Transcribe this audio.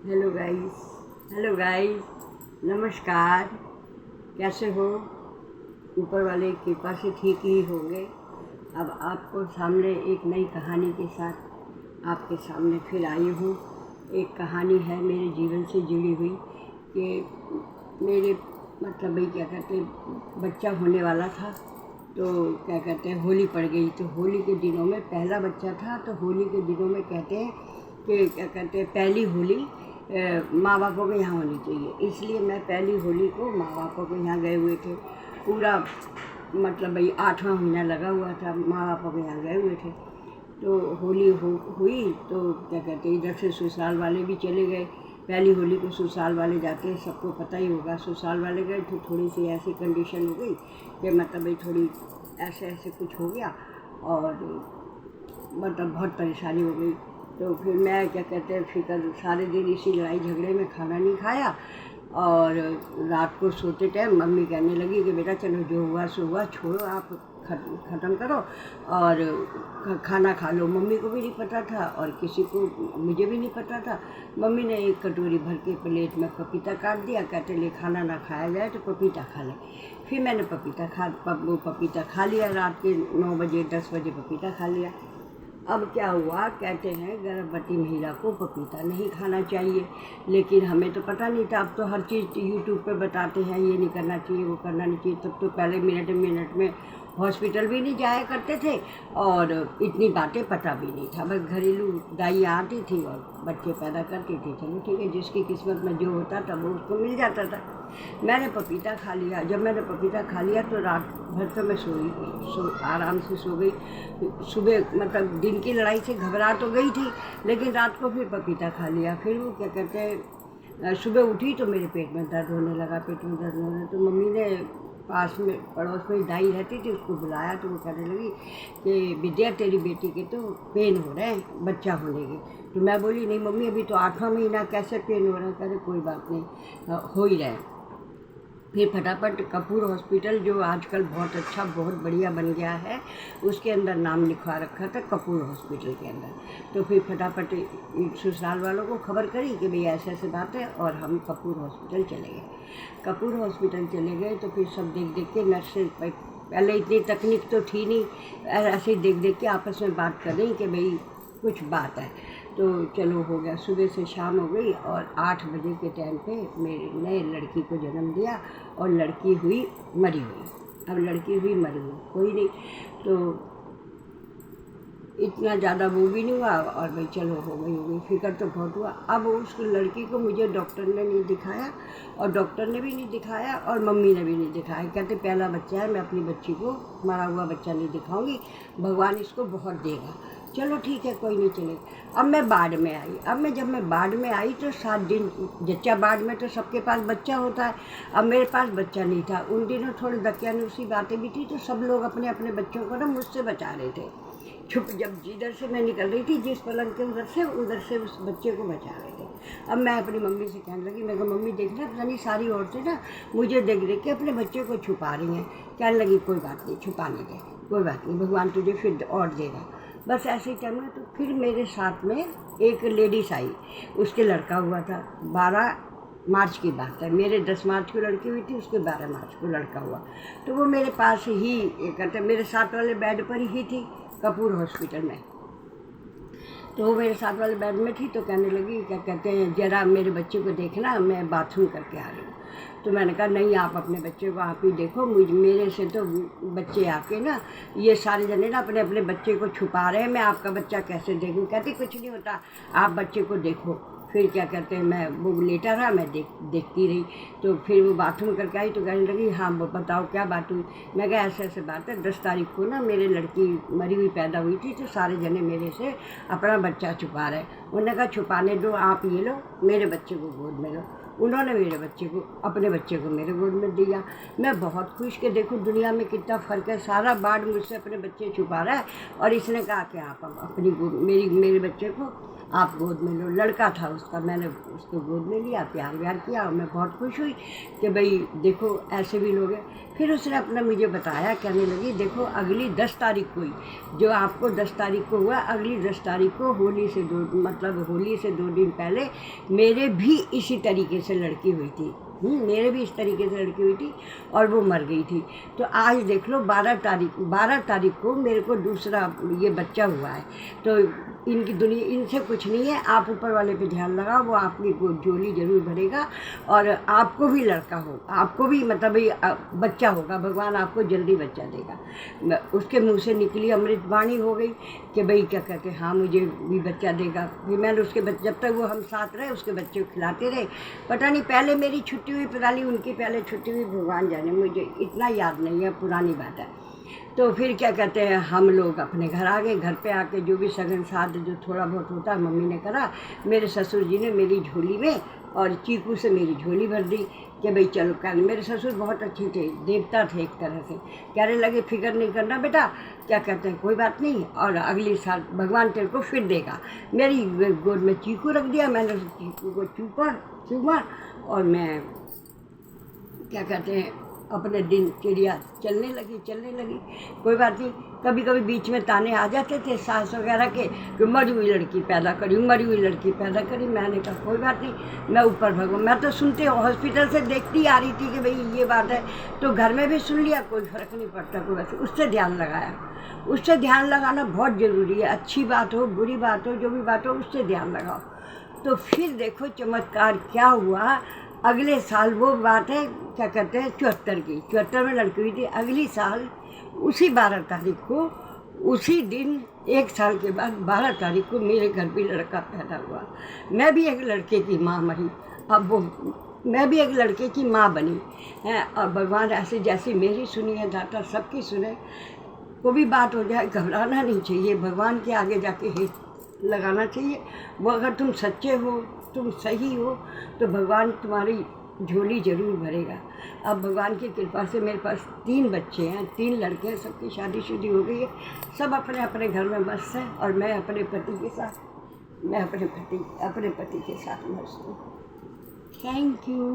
Hello guys, नमस्कार। कैसे हो? ऊपर वाले की कृपा से ठीक ही होंगे। अब आपको सामने एक नई कहानी के साथ आपके सामने फिर आई हूँ। एक कहानी है मेरे जीवन से जुड़ी हुई कि मेरे भाई क्या कहते बच्चा होने वाला था। तो क्या कहते हैं होली पड़ गई, तो होली के दिनों में पहला बच्चा था। तो होली के दिनों में कहते हैं कि क्या कहते हैं पहली होली माँ बापों के यहाँ होनी चाहिए। इसलिए मैं पहली होली को माँ बापों के यहाँ गए हुए थे। पूरा भाई 8वां महीना लगा हुआ था, माँ बापों के यहाँ गए हुए थे। तो होली हुई तो क्या कहते हैं इधर से ससुराल वाले भी चले गए। पहली होली को ससुराल वाले जाते हैं, सबको पता ही होगा। ससुराल वाले गए तो थोड़ी सी ऐसी कंडीशन हो गई कि भाई थोड़ी ऐसे कुछ हो गया और बहुत परेशानी हो गई। तो फिर मैं क्या कहते हैं फिर सारे दिन इसी लड़ाई झगड़े में खाना नहीं खाया। और रात को सोते टाइम मम्मी कहने लगी कि बेटा चलो जो हुआ सो हुआ, छोड़ो, आप ख़त्म करो और खाना खा लो। मम्मी को भी नहीं पता था और किसी को मुझे भी नहीं पता था। मम्मी ने एक कटोरी भर के प्लेट में पपीता काट दिया, कहते ले खाना ना खाया जाए तो पपीता खा ले। फिर मैंने पपीता खा लिया। रात के 9 बजे 10 बजे पपीता खा लिया। अब क्या हुआ, कहते हैं गर्भवती महिला को पपीता नहीं खाना चाहिए, लेकिन हमें तो पता नहीं था। अब तो हर चीज़ यूट्यूब पे बताते हैं, ये नहीं करना चाहिए, वो करना नहीं चाहिए। तब तो पहले मिनट में हॉस्पिटल भी नहीं जाया करते थे और इतनी बातें पता भी नहीं था। बस घरेलू दाइयाँ आती थी और बच्चे पैदा करती थी। चलो ठीक है, जिसकी किस्मत में जो होता था वो उसको मिल जाता था। मैंने पपीता खा लिया। जब मैंने पपीता खा लिया तो रात भर तो मैं आराम से सो गई। सुबह दिन की लड़ाई से घबरा तो गई थी, लेकिन रात को फिर पपीता खा लिया। फिर वो क्या कहते हैं सुबह उठी तो मेरे पेट में दर्द होने लगा। पेट में दर्द होने तो मम्मी ने पास में पड़ोस में दाई रहती थी, उसको बुलाया। तो वो कहने लगी कि विद्या तेरी बेटी के तो पेन हो रहे हैं बच्चा होने के। तो मैं बोली नहीं मम्मी, अभी तो 8वां महीना, कैसे पेन हो रहा है? कह रहे कोई बात नहीं, हो ही रहा है। फिर फटाफट कपूर हॉस्पिटल, जो आजकल बहुत अच्छा बहुत बढ़िया बन गया है, उसके अंदर नाम लिखवा रखा था कपूर हॉस्पिटल के अंदर। तो फिर फटाफट ससुराल वालों को खबर करी कि भाई ऐसे ऐसे बात है, और हम कपूर हॉस्पिटल चले गए। कपूर हॉस्पिटल चले गए तो फिर सब देख के नर्सें, पहले इतनी तकनीक तो थी नहीं, ऐसे ही देख के आपस में बात कर रही कि भाई कुछ बात है। तो चलो हो गया, सुबह से शाम हो गई और 8 बजे के टाइम पे मेरे नए लड़की को जन्म दिया और लड़की हुई मरी हुई। अब लड़की हुई मरी हुई कोई नहीं, तो इतना ज़्यादा वो भी नहीं हुआ और भाई चलो हो गई फिक्र तो बहुत हुआ। अब उस लड़की को मुझे डॉक्टर ने नहीं दिखाया और डॉक्टर ने भी नहीं दिखाया और मम्मी ने भी नहीं दिखाया। कहते पहला बच्चा है, मैं अपनी बच्ची को मरा हुआ बच्चा नहीं दिखाऊंगी, भगवान इसको बहुत देगा। चलो ठीक है, कोई नहीं चलेगा। अब मैं बाढ़ में आई। जब मैं बाढ़ में आई तो 7 दिन जच्चा, बाढ़ में तो सबके पास बच्चा होता है। अब मेरे पास बच्चा नहीं था। उन दिनों थोड़ी दकियानुसी बातें भी थी, तो सब लोग अपने अपने बच्चों को ना मुझसे बचा रहे थे छुप। जब जिधर से मैं निकल रही थी, जिस पलंग के उधर से उस बच्चे को बचा रहे थे। अब मैं अपनी मम्मी से कहने लगी, मैं कहा मम्मी देखना, पता नहीं सारी औरतें ना मुझे देख के अपने बच्चे को छुपा रही हैं। कहने लगी कोई बात नहीं, छुपाने दे, कोई बात नहीं, भगवान तुझे फिर और देगा। बस ऐसे ही टाइम में तो फिर मेरे साथ में एक लेडीज़ आई, उसके लड़का हुआ था। 12 मार्च की बात है, मेरे 10 मार्च को लड़की हुई थी, उसके 12 मार्च को लड़का हुआ। तो वो मेरे पास ही कहते मेरे साथ वाले बेड पर ही थी कपूर हॉस्पिटल में। तो वो मेरे साथ वाले बेड में थी, तो कहने लगी क्या कहते हैं ज़रा मेरे बच्चे को देखना, मैं बाथरूम करके आ रही हूँ। तो मैंने कहा नहीं, आप अपने बच्चे को आप ही देखो, मेरे से तो बच्चे आपके ना, ये सारे जने ना अपने अपने बच्चे को छुपा रहे हैं, मैं आपका बच्चा कैसे देखूँ? कहती कुछ नहीं होता, आप बच्चे को देखो। फिर क्या कहते हैं मैं वो लेटा रहा, मैं देखती रही। तो फिर वो बाथरूम करके आई तो कहने लगी हाँ वो बताओ क्या बात हुई? मैं कहा ऐसे ऐसे बात है, 10 तारीख को ना मेरे लड़की मरी हुई पैदा हुई थी, तो सारे जने मेरे से अपना बच्चा छुपा रहे हैं। उन्होंने कहा छुपाने दो, आप ये लो मेरे बच्चे को गोद में लो। उन्होंने मेरे बच्चे को, अपने बच्चे को मेरे गोद में दिया। मैं बहुत खुश कि देखो दुनिया में कितना फ़र्क है, सारा बाढ़ मुझसे अपने बच्चे छुपा रहा है और इसने कहा कि आप अपनी मेरे बच्चे को आप गोद में लो। लड़का था उसका, मैंने उसको गोद में लिया, प्यार व्यार किया और मैं बहुत खुश हुई कि भाई देखो ऐसे भी लोग हैं। फिर उसने अपना मुझे बताया, कहने लगी देखो अगली 10 तारीख को ही, जो आपको 10 तारीख को हुआ, अगली 10 तारीख को होली से 2 दिन पहले मेरे भी इसी तरीके से लड़की हुई थी। मेरे भी इस तरीके से लड़की हुई थी और वो मर गई थी। तो आज देख लो 12 तारीख को मेरे को दूसरा ये बच्चा हुआ है। तो इनकी दुनिया, इनसे कुछ नहीं है। आप ऊपर वाले पे ध्यान लगाओ, वो आपकी झोली जरूर भरेगा और आपको भी लड़का हो, आपको भी मतलब बच्चा होगा, भगवान आपको जल्दी बच्चा देगा। उसके मुंह से निकली अमृतवाणी हो गई कि भाई क्या कहते हैं, हाँ मुझे भी बच्चा देगा। फिर मैंने उसके बच्चे, जब तक वो हम साथ रहे उसके बच्चे को खिलाते रहे। पता नहीं पहले मेरी छुट्टी हुई, पता नहीं उनकी पहले छुट्टी हुई, भगवान जाने, मुझे इतना याद नहीं है, पुरानी बात है। तो फिर क्या कहते हैं, हम लोग अपने घर आ गए। घर पे आके जो भी सगन साध जो थोड़ा बहुत होता है मम्मी ने करा। मेरे ससुर जी ने मेरी झोली में और चीकू से मेरी झोली भर दी कि भाई चलो। कहने मेरे ससुर बहुत अच्छे थे, देवता थे एक तरह से। कहने लगे फिक्र नहीं करना बेटा, क्या कहते हैं कोई बात नहीं, और अगले साल भगवान तेरे को फिर देगा। मेरी गोद में चीकू रख दिया, मैंने चीकू को चूमा और मैं क्या कहते हैं अपने दिनचर्या चलने लगी। कोई बात नहीं, कभी कभी बीच में ताने आ जाते थे सास वगैरह के कि मरी हुई लड़की पैदा करी। मैंने कहा कोई बात नहीं, मैं ऊपर भगवान, मैं तो सुनते हॉस्पिटल से देखती आ रही थी कि भाई ये बात है, तो घर में भी सुन लिया, कोई फ़र्क नहीं पड़ता कोई बात। उससे ध्यान लगाया, उससे ध्यान लगाना बहुत ज़रूरी है। अच्छी बात हो बुरी बात हो जो भी बात हो, उससे ध्यान लगाओ। तो फिर देखो चमत्कार क्या हुआ। अगले साल, वो बात है क्या कहते हैं 74 में लड़की हुई थी। अगली साल उसी 12 तारीख को, उसी दिन 1 साल के बाद 12 तारीख को मेरे घर भी लड़का पैदा हुआ। मैं भी एक लड़के की माँ बनी, अब वो मैं भी एक लड़के की माँ बनी है। और भगवान ऐसे जैसी मेरी सुनी है दाता सबकी सुने। कोई भी बात हो जाए घबराना नहीं चाहिए, भगवान के आगे जाके हित लगाना चाहिए। वो अगर तुम सच्चे हो, तुम सही हो, तो भगवान तुम्हारी झोली जरूर भरेगा। अब भगवान की कृपा से मेरे पास 3 बच्चे हैं, 3 लड़के हैं, सबकी शादी हो गई है, सब अपने अपने घर में मस्त हैं और मैं अपने पति के साथ मस्त हूँ। Thank you.